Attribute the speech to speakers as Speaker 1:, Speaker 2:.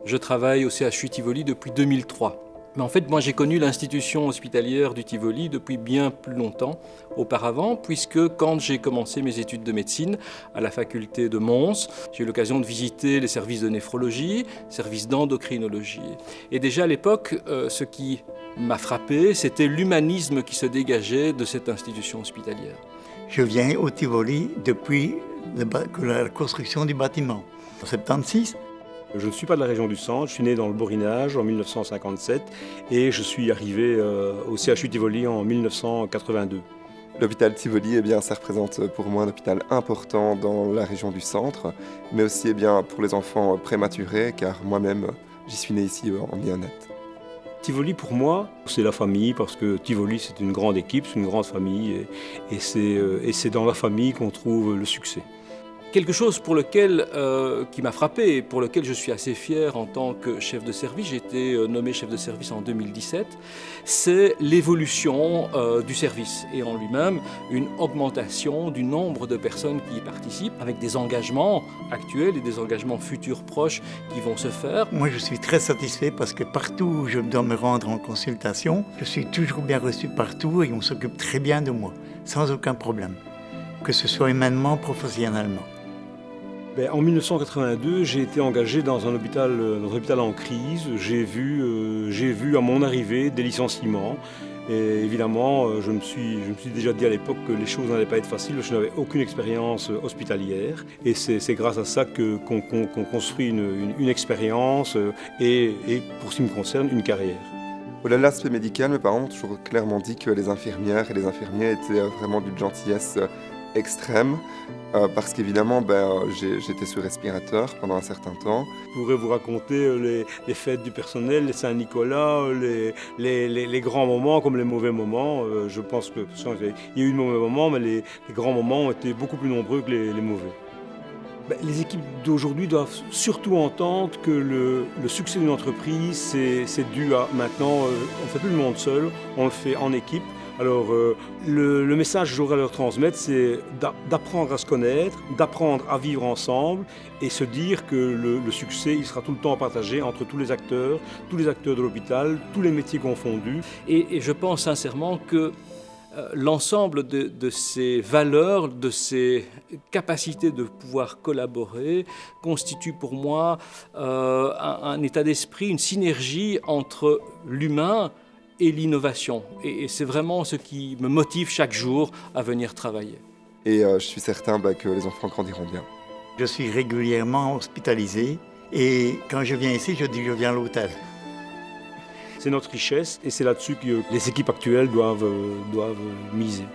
Speaker 1: Je travaille au CHU Tivoli depuis 2003. Mais en fait, moi j'ai connu l'institution hospitalière du Tivoli depuis bien plus longtemps auparavant, puisque quand j'ai commencé mes études de médecine à la faculté de Mons, j'ai eu l'occasion de visiter les services de néphrologie, services d'endocrinologie. Et déjà à l'époque, ce qui m'a frappé, c'était l'humanisme qui se dégageait de cette institution hospitalière.
Speaker 2: Je viens au Tivoli depuis la construction du bâtiment. En 76.
Speaker 3: Je ne suis pas de la région du Centre, je suis né dans le Borinage en 1957 et je suis arrivé au CHU Tivoli en 1982.
Speaker 4: L'hôpital Tivoli, ça représente pour moi un hôpital important dans la région du Centre, mais aussi pour les enfants prématurés, car moi-même j'y suis né ici en néonate.
Speaker 3: Tivoli pour moi, c'est la famille, parce que Tivoli c'est une grande équipe, c'est une grande famille et c'est dans la famille qu'on trouve le succès.
Speaker 1: Quelque chose qui m'a frappé et pour lequel je suis assez fier en tant que chef de service, j'ai été nommé chef de service en 2017, c'est l'évolution du service et en lui-même une augmentation du nombre de personnes qui y participent avec des engagements actuels et des engagements futurs proches qui vont se faire.
Speaker 2: Moi je suis très satisfait parce que partout où je dois me rendre en consultation, je suis toujours bien reçu partout et on s'occupe très bien de moi, sans aucun problème, que ce soit humainement, professionnellement.
Speaker 3: En 1982, j'ai été engagé dans un hôpital en crise. J'ai vu à mon arrivée des licenciements. Et évidemment, je me suis déjà dit à l'époque que les choses n'allaient pas être faciles. Je n'avais aucune expérience hospitalière. Et c'est grâce à ça qu'on construit une expérience et, pour ce qui me concerne, une carrière.
Speaker 4: Au-delà de l'aspect médical, mes parents m'ont toujours clairement dit que les infirmières et les infirmiers étaient vraiment d'une gentillesse extrême, parce qu'évidemment j'étais sous respirateur pendant un certain temps.
Speaker 3: Je pourrais vous raconter les fêtes du personnel, les Saint-Nicolas, les grands moments comme les mauvais moments. Je pense qu'il y a eu de mauvais moments, mais les grands moments ont été beaucoup plus nombreux que les mauvais. Les équipes d'aujourd'hui doivent surtout entendre que le succès d'une entreprise, c'est dû à maintenant, on ne fait plus le monde seul, on le fait en équipe. Alors le message que j'aurais à leur transmettre, c'est d'apprendre à se connaître, d'apprendre à vivre ensemble et se dire que le succès, il sera tout le temps partagé entre tous les acteurs de l'hôpital, tous les métiers confondus.
Speaker 1: Et je pense sincèrement que l'ensemble de ces valeurs, de ces capacités de pouvoir collaborer constitue pour moi un état d'esprit, une synergie entre l'humain et l'innovation. Et c'est vraiment ce qui me motive chaque jour à venir travailler.
Speaker 4: Et je suis certain que les enfants grandiront bien.
Speaker 2: Je suis régulièrement hospitalisé et quand je viens ici, je dis que je viens à l'hôtel.
Speaker 3: C'est notre richesse et c'est là-dessus que les équipes actuelles doivent miser.